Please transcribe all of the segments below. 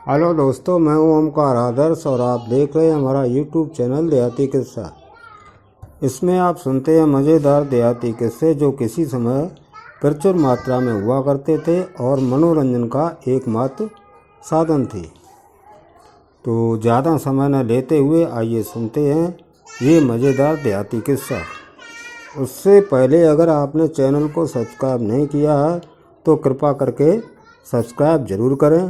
Hello दोस्तों, मैं हूं ओमकार आदर्श और आप देख रहे हैं हमारा यूट्यूब चैनल देहाती किस्सा। इसमें आप सुनते हैं मज़ेदार देहाती किस्से जो किसी समय प्रचुर मात्रा में हुआ करते थे और मनोरंजन का एकमात्र साधन थे। तो ज़्यादा समय न लेते हुए आइए सुनते हैं ये मज़ेदार देहाती किस्सा। उससे पहले अगर आपने चैनल को सब्सक्राइब नहीं किया है तो कृपा करके सब्सक्राइब ज़रूर करें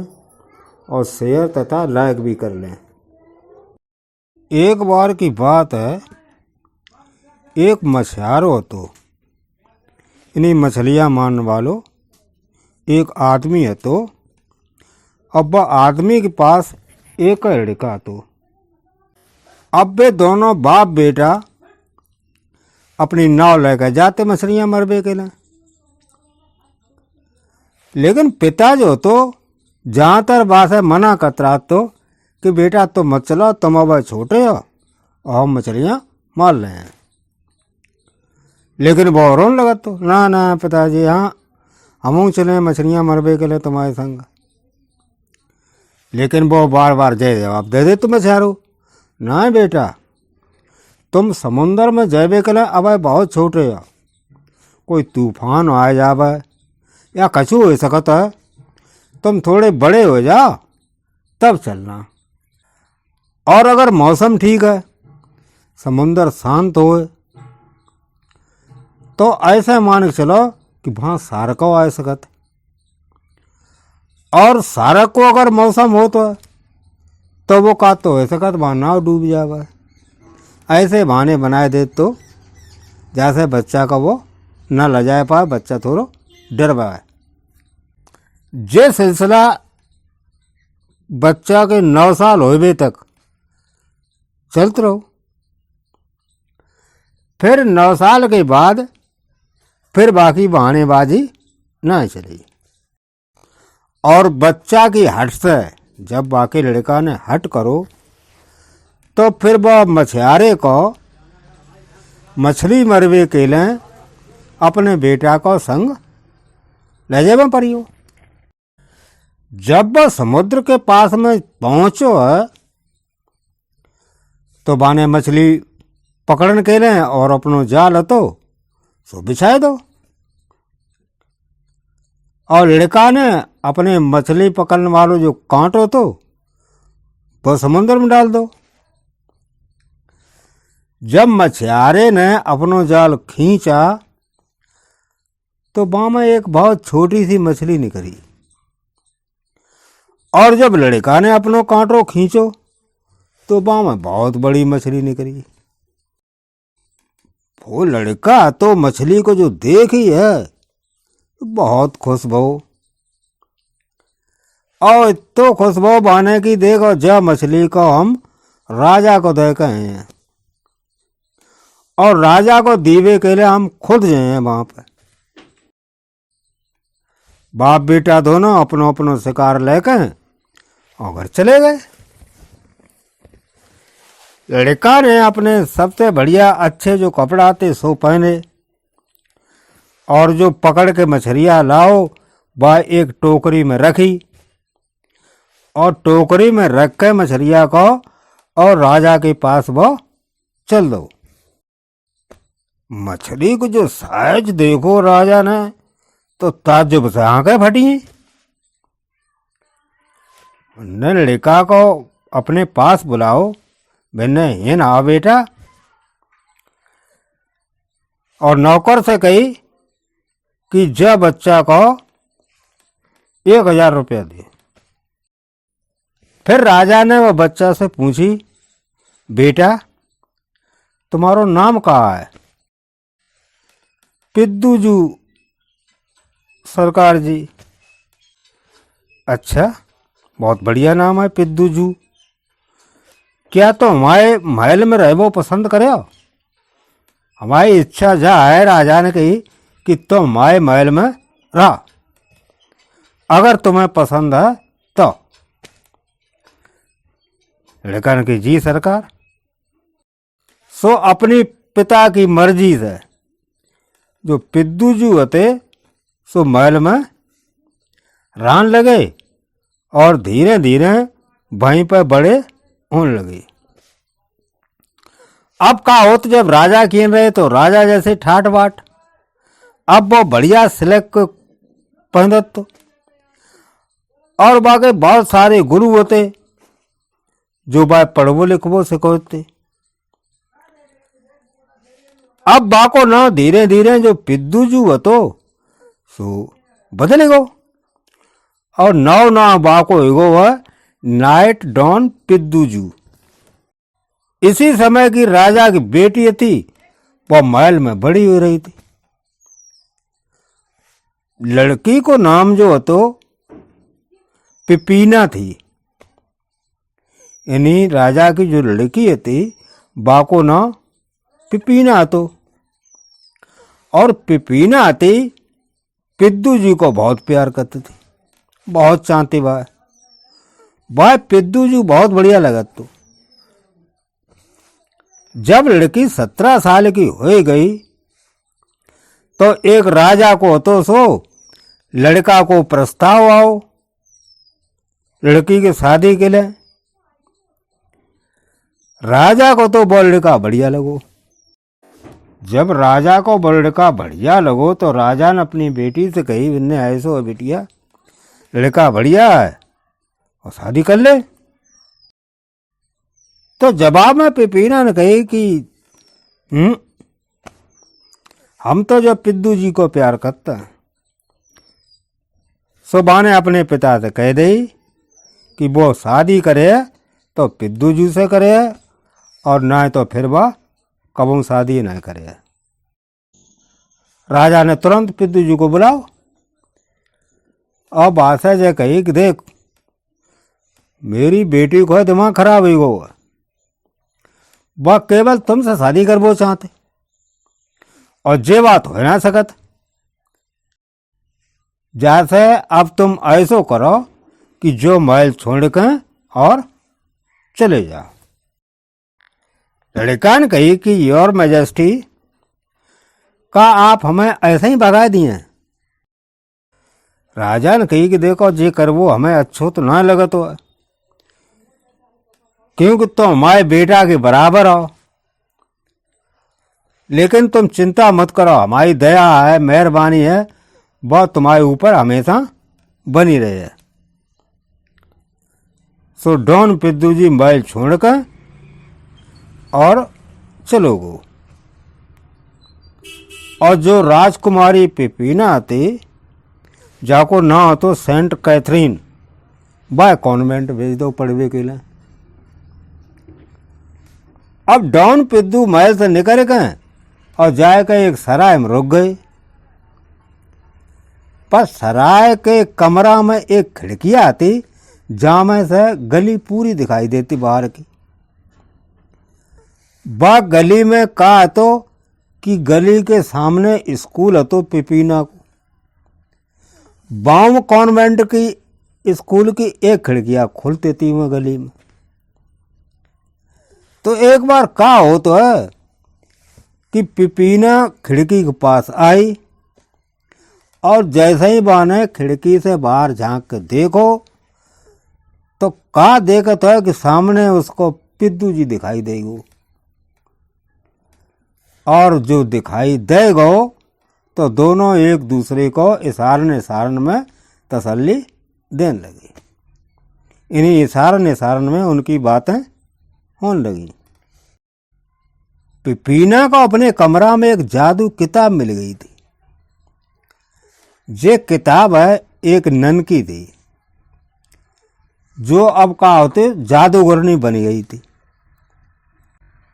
और शेयर तथा लाइक भी कर लें। एक बार की बात है, एक मछुआरा हो तो इन्हीं मछलियाँ मारने वालों एक आदमी है। तो अब वह आदमी के पास एक लड़का तो अब वे दोनों बाप बेटा अपनी नाव लेकर जाते मछलियाँ मरबे के लिए। लेकिन पिता जो तो जहाँ तर बात है मना कतरा तो कि बेटा तो मत चलो, तुम अब छोटे हो और हम मछलियाँ मार रहे हैं। लेकिन वो रोने लगा तो ना पिताजी, हाँ हम चले मछलियाँ मरबे के लिए तुम्हारे संग। लेकिन वो बार बार जवाब दे दे तुम्हें चारो, ना बेटा तुम समुंदर में जयबे के लिए अब बहुत छोटे हो, कोई तूफान आ जावे या कछु हो सकता है, तुम थोड़े बड़े हो जाओ तब चलना। और अगर मौसम ठीक है, समुंदर शांत हो तो ऐसे मान के चलो कि वहाँ सारक आ सकत। और सारक को अगर मौसम हो तो वो का तो हो सकत वहाँ नाव डूब जावे। ऐसे बहाने बनाए दे तो जैसे बच्चा का वो न ल जाए पाए, बच्चा थोड़ा डर पाए। ये सिलसिला बच्चा के 9 साल होवे तक चलते रहो। फिर 9 साल के बाद फिर बाकी बहानेबाजी ना चली। और बच्चा की हट से जब बाकी लड़का ने हट करो तो फिर वह मछुआरे को मछली मरवे के लिए अपने बेटा को संग ले जावे पड़ियो। जब वह समुद्र के पास में पहुंचो है तो बाने मछली पकड़ने के लिए और अपनो जाल तो सो बिछाए दो। और लड़का ने अपने मछली पकड़ने वालों जो कांटो तो वो समुद्र में डाल दो। जब मछुआरे ने अपनो जाल खींचा तो वहां में एक बहुत छोटी सी मछली निकली। और जब लड़का ने अपनो कांटो खींचो तो वहां में बहुत बड़ी मछली निकली। वो लड़का तो मछली को जो देखी है बहुत खुश भो, और तो खुश भो बहाने की देखो जब मछली को हम राजा को दे के हैं और राजा को दीवे के लिए हम खुद जाए हैं वहां पर। बाप बेटा दोनों अपनो अपनो शिकार लेके और घर चले गए। लड़का ने अपने सबसे बढ़िया अच्छे जो कपड़ा थे सो पहने और जो पकड़ के मछलियाँ लाओ वह एक टोकरी में रखी और टोकरी में रख के मछलियाँ को और राजा के पास वो चल दो। मछली को जो साइज देखो राजा ने तो ताज्जुब से आंखें फटी। ने लड़का को अपने पास बुलाओ, मैंने ये ना बेटा, और नौकर से कही कि जब बच्चा को 1000 रुपया दे। फिर राजा ने वह बच्चा से पूछी, बेटा तुम्हारो नाम कहाँ है? पिद्दूजू सरकार जी। अच्छा, बहुत बढ़िया नाम है पिद्दूजू। क्या तो हमारे महल में रहबो पसंद करे हो? हमारी इच्छा जा है राजा ने कही कि तुम हमारे महल में रह, अगर तुम्हें पसंद है तो। लड़का ने कही जी सरकार। सो अपनी पिता की मर्जी से जो पिद्दूजू होते सो महल में रहने लगे और धीरे धीरे वहीं पर बड़े होने लगे। अब का होत जब राजा कीन रहे तो राजा जैसे ठाट बाट, अब वो बढ़िया सिलेक्ट पहनत तो, और बाकी बहुत सारे गुरु होते जो बाय पढ़वो लिखवो सिखोते। अब बाको ना धीरे धीरे जो पिद्दू जू हतो सो बदले गो, और नौ ना बाको एगो है नाइट डॉन पिद्दू जू। इसी समय की राजा की बेटी थी, वह महल में बड़ी हो रही थी। लड़की को नाम जो हतो पिपीना थी। यानी राजा की जो लड़की थी बाको ना पिपीना हतो, और पिपीना थी पिद्दू जी को बहुत प्यार करती थी, बहुत चाहती भाई पिद्दू जी बहुत बढ़िया लगत। तो जब लड़की 17 साल की हो गई तो एक राजा को तो सो लड़का को प्रस्ताव आओ लड़की की शादी के लिए। राजा को तो वो लड़का बढ़िया लगो। जब राजा को वो लड़का बढ़िया लगो तो राजा ने अपनी बेटी से कही, इन्हें ऐसो बेटिया लड़का बढ़िया है और शादी कर ले। तो जवाब में पिपीना ने कही कि हम तो जब पिद्दू जी को प्यार करता है, सुबह ने अपने पिता से कह दे कि वो शादी करे तो पिद्दू जी से करे, और ना तो फिर वह कबू शादी न करे। राजा ने तुरंत पिद्दू जी को बुलाओ और बात है जय कही कि देख मेरी बेटी को दिमाग खराब हो गो, वह केवल तुमसे शादी कर वो चाहते, और जे बात हो ना सकत। जैसे अब तुम ऐसो करो कि जो महल छोड़ के और चले जाओ। लड़का ने कही कि योर मैजेस्टी का आप हमें ऐसे ही भगा दिए। राजा ने कही कि देखो जे कर वो हमें अच्छो तो ना लगत हो, क्योंकि तुम हमारे बेटा के बराबर हो। लेकिन तुम चिंता मत करो, हमारी दया है मेहरबानी है वह तुम्हारे ऊपर हमेशा बनी रहे। सो डॉन पिद्दू जी महल छोड़कर और चलो गो। और जो राजकुमारी पिपीना थी जाको ना हो तो सेंट कैथरीन वह कॉन्वेंट भेज दो पढ़वे के लिए। अब डॉन पिद्दू महल से निकल गए और जाकर एक सराय में रुक गए। पर सराय के कमरा में एक खिड़की आती जहां में से गली पूरी दिखाई देती बाहर की। वह गली में कहा तो कि गली के सामने स्कूल तो पिपीना को, बाम कॉन्वेंट की स्कूल की एक खिड़कियां खुलती थी वह गली में। तो एक बार कहा हो तो है कि पिपीना खिड़की के पास आई, और जैसे ही बाने खिड़की से बाहर झांक के देखो तो कहा देखा तो है कि सामने उसको पिद्दू जी दिखाई देगो, और जो दिखाई देगो तो दोनों एक दूसरे को इशारन में तसल्ली देने लगे। इन्हीं इशारन में उनकी बातें होने लगी। पिपीना को अपने कमरा में एक जादू किताब मिल गई थी। ये किताब है एक नन की थी जो अब का होते जादूगरनी बन गई थी।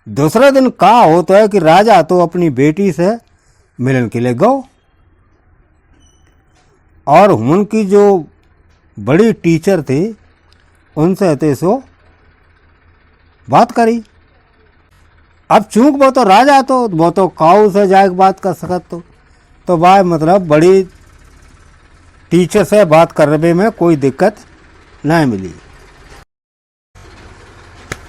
दूसरे दिन कहा होता है कि राजा तो अपनी बेटी से मिलन के लिए गो, और उनकी जो बड़ी टीचर थी उनसे ते सो बात करी। अब चूंक वो तो राजा तो वो तो काऊ से जाके बात कर सकत तो भाई मतलब बड़ी टीचर से बात करने में कोई दिक्कत नहीं मिली।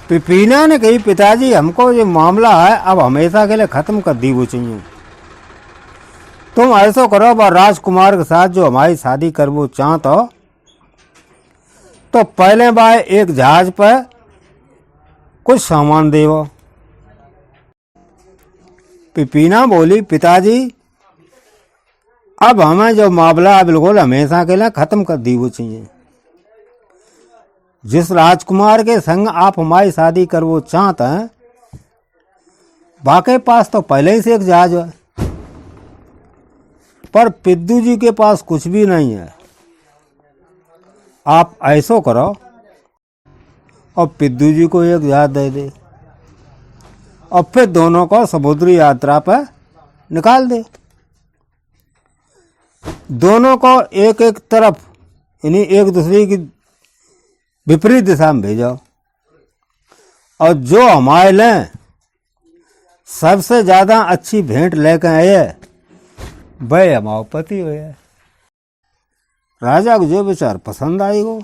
पिपीना ने कही पिताजी हमको ये मामला है अब हमेशा के लिए खत्म कर दी वो चाहिए। तुम ऐसा करो राजकुमार के साथ जो हमारी शादी कर वो चाहत हो तो पहले बाय एक जहाज पर कुछ सामान देवो। पिपीना बोली, पिताजी अब हमें जो मामला बिल्कुल हमेशा के लिए खत्म कर दी वो चाहिए। जिस राजकुमार के संग आप हमारी शादी करवो चाहते हैं, बाके पास तो पहले ही से एक जहाज है, पर पिद्दू जी के पास कुछ भी नहीं है। आप ऐसो करो और पिद्दू जी को एक जहाज दे दे और फिर दोनों को समुद्री यात्रा पर निकाल दे। दोनों को एक एक तरफ यानी एक दूसरे की विपरीत दिशा में भेजो और जो हमारे लिए सबसे ज्यादा अच्छी भेंट लेकर आए वह हमारा पति हुए। राजा को जो विचार पसंद आएगो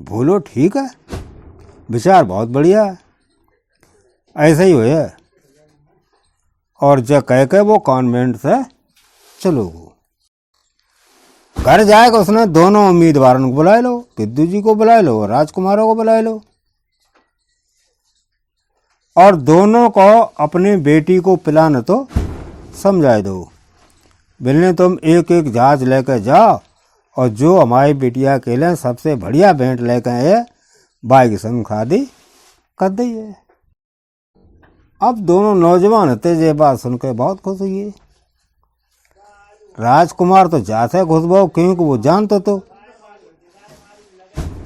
बोलो ठीक है, विचार बहुत बढ़िया है, ऐसा ही हुए। और जब कह के वो कॉन्वेंट से चलो घर जाएगा, उसने दोनों उम्मीदवारों को बुला लो, पिद्दू जी को बुला लो और राजकुमारों को बुला लो और दोनों को अपनी बेटी को पिलाने तो समझाए दो। बिल्ले तुम एक एक जहाज लेकर जाओ और जो हमारी बिटिया के लिए सबसे बढ़िया भेंट लेकर आए बाई की संग शादी कर दिए। अब दोनों नौजवान थे, ये बात सुनकर बहुत खुश हुई। राजकुमार तो जाते खुश भाव, क्योंकि वो जानते तो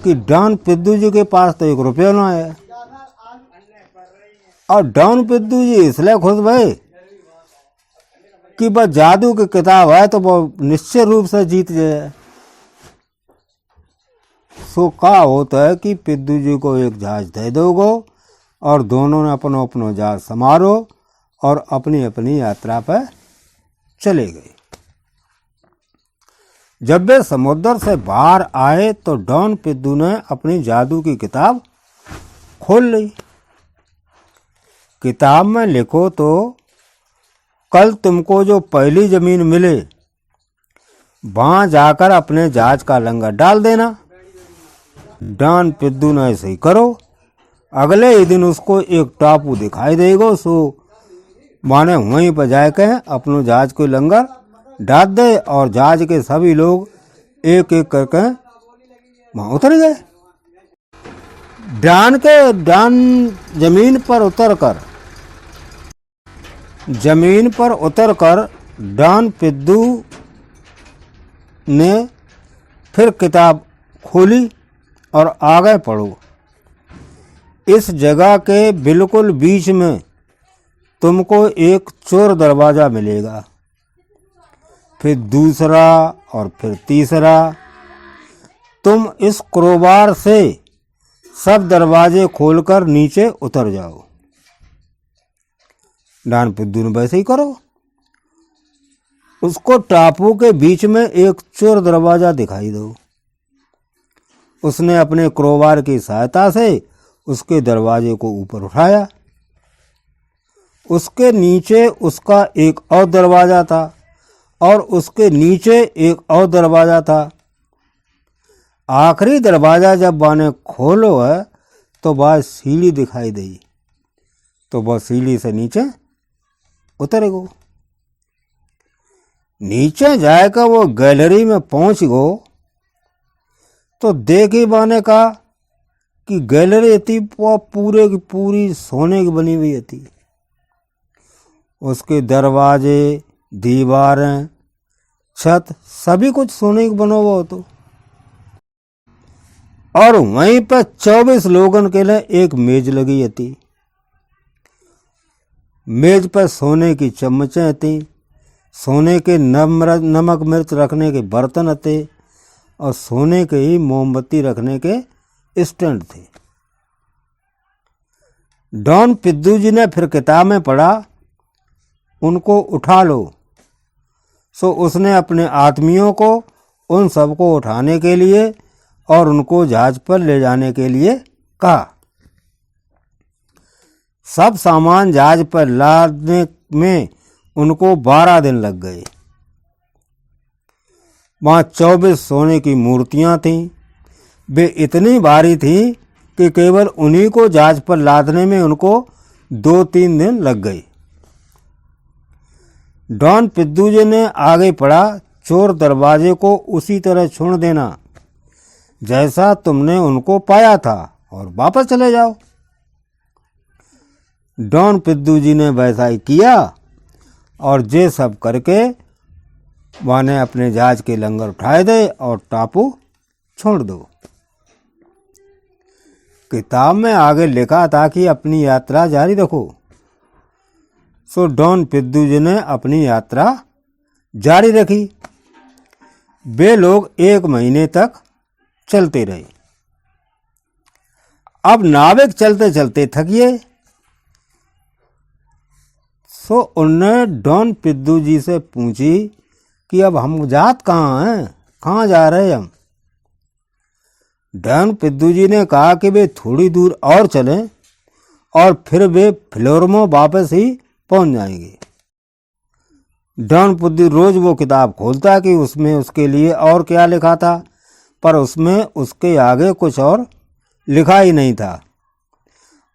कि डॉन पिद्दू जी के पास तो 1 रुपया ना है। और डॉन पिद्दू जी इसलिए खुश भाई कि बस जादू की किताब है तो वो निश्चित रूप से जीत जाए। सो कहा होता है कि पिद्दू जी को एक जहाज दे दोगो और दोनों ने अपनो अपनो जहाज संभालो और अपनी अपनी यात्रा पर चले गए। जब वे समुद्र से बाहर आए तो डॉन पिद्दू ने अपनी जादू की किताब खोल ली। किताब में लिखो तो कल तुमको जो पहली जमीन मिले वहां जाकर अपने जहाज का लंगर डाल देना। डॉन पिद्दू ने ऐसे ही करो। अगले ही दिन उसको एक टापू दिखाई देगा, सो माने वहीं पर जाकर अपनो जहाज को लंगर डाल दे और जहाज के सभी लोग एक एक करके वहां उतर गए। डॉन जमीन पर उतरकर डॉन पिद्दू ने फिर किताब खोली और आगे पढ़ो। इस जगह के बिल्कुल बीच में तुमको एक चोर दरवाजा मिलेगा, फिर दूसरा और फिर तीसरा। तुम इस क्रोबार से सब दरवाजे खोलकर नीचे उतर जाओ। डॉन पिद्दू ने वैसे ही करो। उसको टापू के बीच में एक चोर दरवाजा दिखाई दो। उसने अपने क्रोबार की सहायता से उसके दरवाजे को ऊपर उठाया। उसके नीचे उसका एक और दरवाजा था और उसके नीचे एक और दरवाजा था। आखिरी दरवाजा जब बाने खोलो है तो वह सीढ़ी दिखाई दी, तो वह सीढ़ी से नीचे उतरेगो। नीचे जाकर वो गैलरी में पहुंच गो तो देखी बाने का कि गैलरी थी वो पूरे की पूरी सोने की बनी हुई थी। उसके दरवाजे, दीवारें, छत सभी कुछ सोने की बना हुआ तो। और वहीं पर 24 लोगों के लिए एक मेज लगी थी। मेज पर सोने की चम्मचें थी, सोने के नमक मिर्च रखने के बर्तन थे और सोने के ही मोमबत्ती रखने के स्टैंड थे। डॉन पिद्दू जी ने फिर किताब में पढ़ा, उनको उठा लो। सो उसने अपने आदमियों को उन सबको उठाने के लिए और उनको जहाज पर ले जाने के लिए कहा। सब सामान जहाज पर लादने में उनको 12 दिन लग गए। वहां 24 सोने की मूर्तियां थीं, वे इतनी भारी थी कि केवल उन्हीं को जहाज पर लादने में उनको 2-3 दिन लग गए। डॉन पिद्दूजी ने आगे पढ़ा, चोर दरवाजे को उसी तरह छोड़ देना जैसा तुमने उनको पाया था और वापस चले जाओ। डॉन पिद्दूजी ने वैसा ही किया और ये सब करके माने अपने जहाज के लंगर उठाए दे और टापू छोड़ दो। किताब में आगे लिखा था कि अपनी यात्रा जारी रखो। सो डॉन पिद्दूजी ने अपनी यात्रा जारी रखी। वे लोग 1 महीने तक चलते रहे। अब नाविक चलते चलते थकिए, सो उनने डॉन पिद्दूजी से पूछी कि अब हम जात कहाँ हैं, कहाँ जा रहे हैं हम। डॉन पिद्दूजी ने कहा कि वे थोड़ी दूर और चलें और फिर वे फिलोर्मो वापस ही पहुंच जाएंगे। डॉन पिद्दू रोज वो किताब खोलता कि उसमें उसके लिए और क्या लिखा था, पर उसमें उसके आगे कुछ और लिखा ही नहीं था।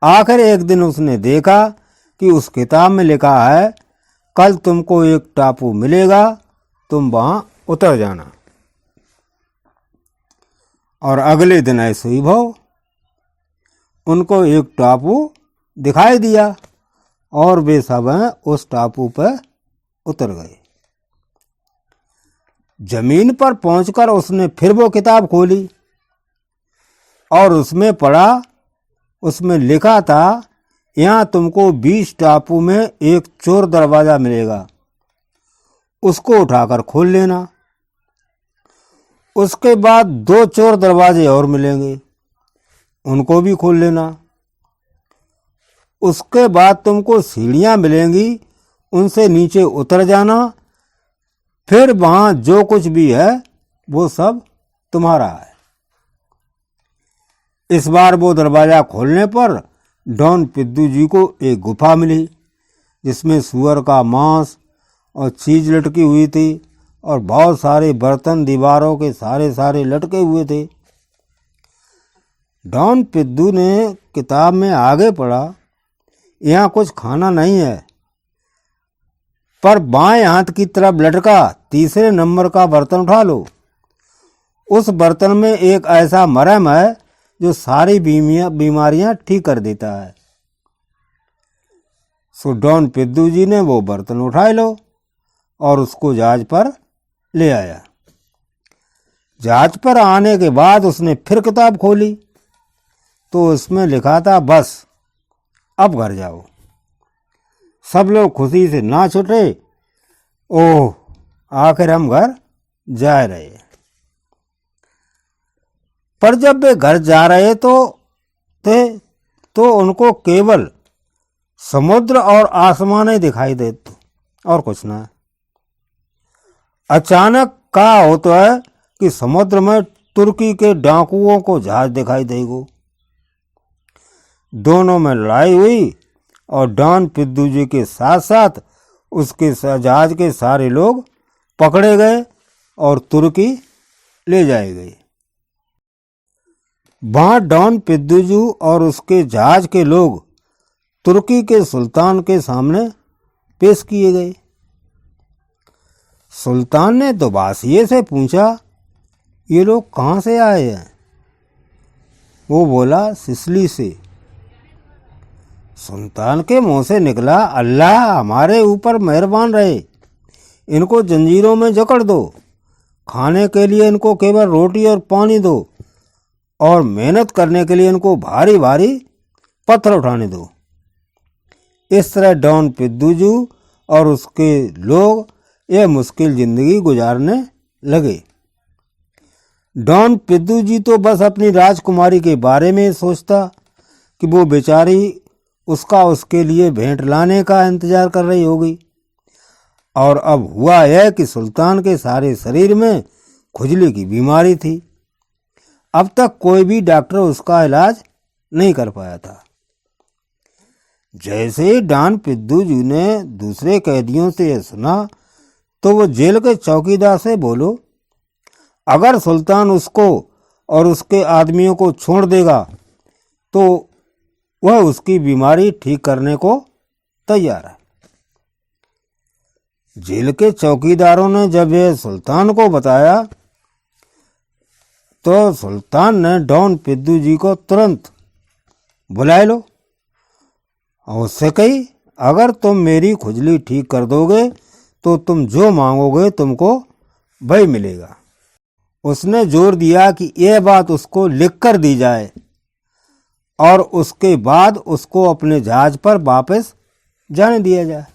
आखिर एक दिन उसने देखा कि उस किताब में लिखा है, कल तुमको एक टापू मिलेगा, तुम वहां उतर जाना। और अगले दिन ऐसे ही भाव उनको एक टापू दिखाई दिया और वे सब उस टापू पर उतर गए। जमीन पर पहुंचकर उसने फिर वो किताब खोली और उसमें पढ़ा। उसमें लिखा था, यहाँ तुमको 20 टापू में एक चोर दरवाजा मिलेगा, उसको उठाकर खोल लेना। उसके बाद 2 चोर दरवाजे और मिलेंगे, उनको भी खोल लेना। उसके बाद तुमको सीढ़ियां मिलेंगी, उनसे नीचे उतर जाना। फिर वहां जो कुछ भी है वो सब तुम्हारा है। इस बार वो दरवाजा खोलने पर डॉन पिद्दूजी को एक गुफा मिली जिसमें सुअर का मांस और चीज लटकी हुई थी और बहुत सारे बर्तन दीवारों के सारे लटके हुए थे। डॉन पिद्दू ने किताब में आगे पढ़ा, यहाँ कुछ खाना नहीं है, पर बाएं हाथ की तरफ लटका 3 नंबर का बर्तन उठा लो। उस बर्तन में एक ऐसा मरहम है जो सारी बीमारियां ठीक कर देता है। सो डॉन पिद्दूजी ने वो बर्तन उठा लो और उसको जहाज पर ले आया। जहाज पर आने के बाद उसने फिर किताब खोली तो उसमें लिखा था, बस अब घर जाओ। सब लोग खुशी से नाच उठे, ओह आखिर हम घर जा रहे। पर जब वे घर जा रहे तो उनको केवल समुद्र और आसमान ही दिखाई देते और कुछ ना। अचानक क्या होता है कि समुद्र में तुर्की के डाकुओं को जहाज दिखाई देगो। दोनों में लड़ाई हुई और डॉन पिद्दूजी के साथ साथ उसके जहाज के सारे लोग पकड़े गए और तुर्की ले जाए गए। वहां डॉन पिद्दूजी और उसके जहाज के लोग तुर्की के सुल्तान के सामने पेश किए गए। सुल्तान ने दुबासिये से पूछा, ये लोग कहाँ से आए हैं? वो बोला, सिसिली से। सुल्तान के मुंह से निकला, अल्लाह हमारे ऊपर मेहरबान रहे, इनको जंजीरों में जकड़ दो, खाने के लिए इनको केवल रोटी और पानी दो और मेहनत करने के लिए इनको भारी भारी पत्थर उठाने दो। इस तरह डॉन पिद्दूजी और उसके लोग यह मुश्किल जिंदगी गुजारने लगे। डॉन पिद्दूजी तो बस अपनी राजकुमारी के बारे में सोचता कि वो बेचारी उसके लिए भेंट लाने का इंतजार कर रही होगी। और अब हुआ यह कि सुल्तान के सारे शरीर में खुजली की बीमारी थी। अब तक कोई भी डॉक्टर उसका इलाज नहीं कर पाया था। जैसे ही डॉन पिद्दूजी ने दूसरे कैदियों से यह सुना तो वो जेल के चौकीदार से बोलो, अगर सुल्तान उसको और उसके आदमियों को छोड़ देगा तो वह उसकी बीमारी ठीक करने को तैयार है। जेल के चौकीदारों ने जब यह सुल्तान को बताया तो सुल्तान ने डॉन पिद्दू जी को तुरंत बुलाए लो और उससे कही, अगर तुम मेरी खुजली ठीक कर दोगे तो तुम जो मांगोगे तुमको वही मिलेगा। उसने जोर दिया कि यह बात उसको लिख कर दी जाए और उसके बाद उसको अपने जहाज पर वापस जाने दिया जाए।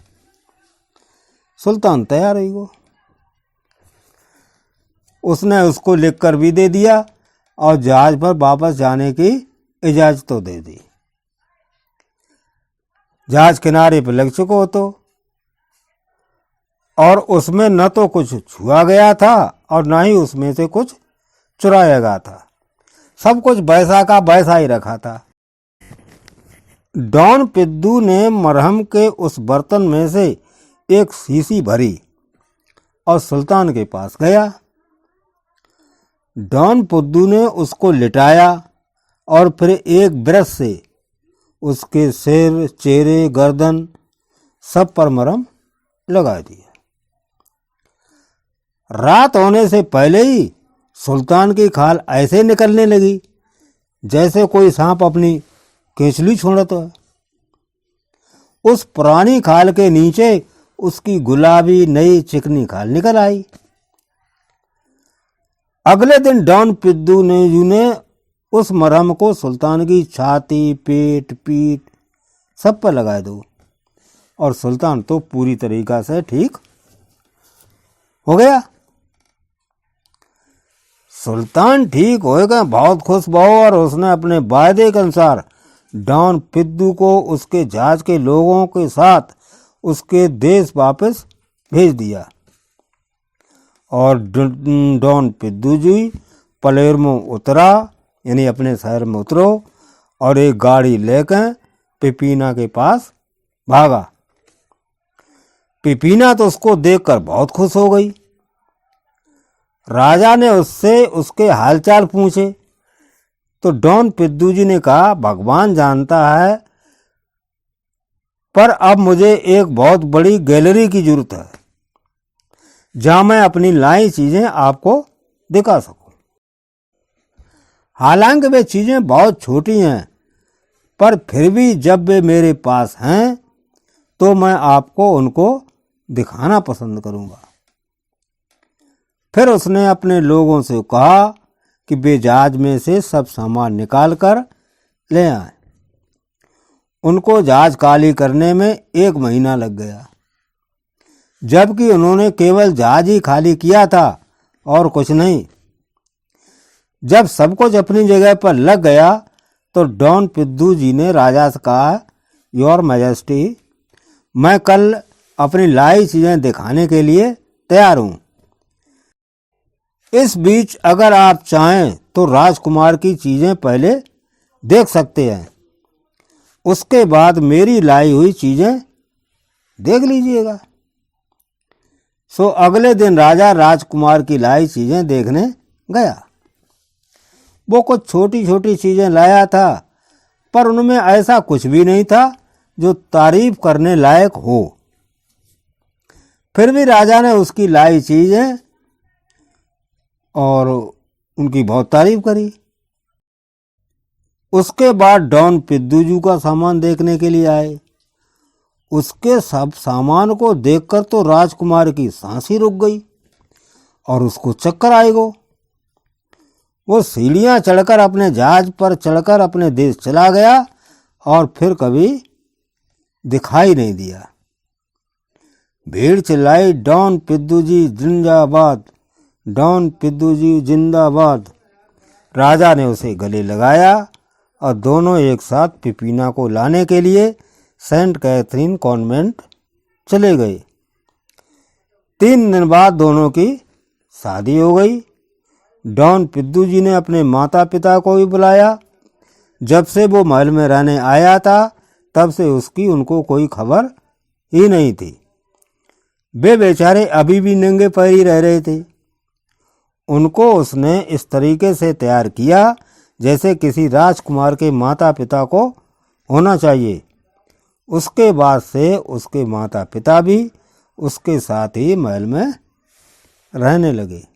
सुल्तान तैयार हुई वो, उसने उसको लिखकर भी दे दिया और जहाज पर वापस जाने की इजाजत तो दे दी। जहाज किनारे पर लग चुका हो तो, और उसमें न तो कुछ छुआ गया था और न ही उसमें से कुछ चुराया गया था। सब कुछ वैसा का वैसा ही रखा था। डॉन पिद्दू ने मरहम के उस बर्तन में से एक शीशी भरी और सुल्तान के पास गया। डॉन पिद्दू ने उसको लिटाया और फिर एक ब्रश से उसके सिर, चेहरे, गर्दन सब पर मरहम लगा दिया। रात होने से पहले ही सुल्तान की खाल ऐसे निकलने लगी जैसे कोई सांप अपनी केंचली छोड़ता है। उस पुरानी खाल के नीचे उसकी गुलाबी नई चिकनी खाल निकल आई। अगले दिन डॉन पिद्दू ने उस मरहम को सुल्तान की छाती, पेट, पीठ सब पर लगा दो और सुल्तान तो पूरी तरीका से ठीक हो गया। सुल्तान ठीक हो गया, बहुत खुश हुआ और उसने अपने वायदे के अनुसार डॉन पिद्दू को उसके जहाज के लोगों के साथ उसके देश वापस भेज दिया और डॉन पिद्दू जी पलेर्मो उतरा, यानी अपने शहर में उतरो और एक गाड़ी लेकर पिपीना के पास भागा। पिपीना तो उसको देखकर बहुत खुश हो गई। राजा ने उससे उसके हालचाल पूछे तो डॉन पिद्दू जी ने कहा, भगवान जानता है, पर अब मुझे एक बहुत बड़ी गैलरी की जरूरत है जहां मैं अपनी लाई चीजें आपको दिखा सकूं। हालांकि वे चीजें बहुत छोटी हैं, पर फिर भी जब वे मेरे पास हैं तो मैं आपको उनको दिखाना पसंद करूंगा। फिर उसने अपने लोगों से कहा कि वे जहाज में से सब सामान निकाल कर ले आए। उनको जहाज खाली करने में 1 महीना लग गया, जबकि उन्होंने केवल जहाज ही खाली किया था और कुछ नहीं। जब सब कुछ अपनी जगह पर लग गया तो डॉन पिद्दू जी ने राजा से कहा, योर मैजेस्टी, मैं कल अपनी लाई चीजें दिखाने के लिए तैयार हूं। इस बीच अगर आप चाहें तो राजकुमार की चीजें पहले देख सकते हैं, उसके बाद मेरी लाई हुई चीजें देख लीजिएगा। सो अगले दिन राजा राजकुमार की लाई चीजें देखने गया। वो कुछ छोटी छोटी चीजें लाया था, पर उनमें ऐसा कुछ भी नहीं था जो तारीफ करने लायक हो। फिर भी राजा ने उसकी लाई चीजें और उनकी बहुत तारीफ करी। उसके बाद डॉन पिद्दू जी का सामान देखने के लिए आए। उसके सब सामान को देखकर तो राजकुमार की सांस ही रुक गई और उसको चक्कर आए गो। वो सीढ़ियां चढ़कर अपने जहाज पर चढ़कर अपने देश चला गया और फिर कभी दिखाई नहीं दिया। भीड़ चिल्लाई, डॉन पिद्दू जी जिंदाबाद, डॉन पिद्दू जी जिंदाबाद। राजा ने उसे गले लगाया और दोनों एक साथ पिपीना को लाने के लिए सेंट कैथरीन कॉन्वेंट चले गए। 3 दिन बाद दोनों की शादी हो गई। डॉन पिद्दू जी ने अपने माता पिता को भी बुलाया। जब से वो महल में रहने आया था तब से उसकी उनको कोई खबर ही नहीं थी। वे बेचारे अभी भी नंगे पैर ही रह रहे थे। उनको उसने इस तरीके से तैयार किया जैसे किसी राजकुमार के माता पिता को होना चाहिए। उसके बाद से उसके माता पिता भी उसके साथ ही महल में रहने लगे।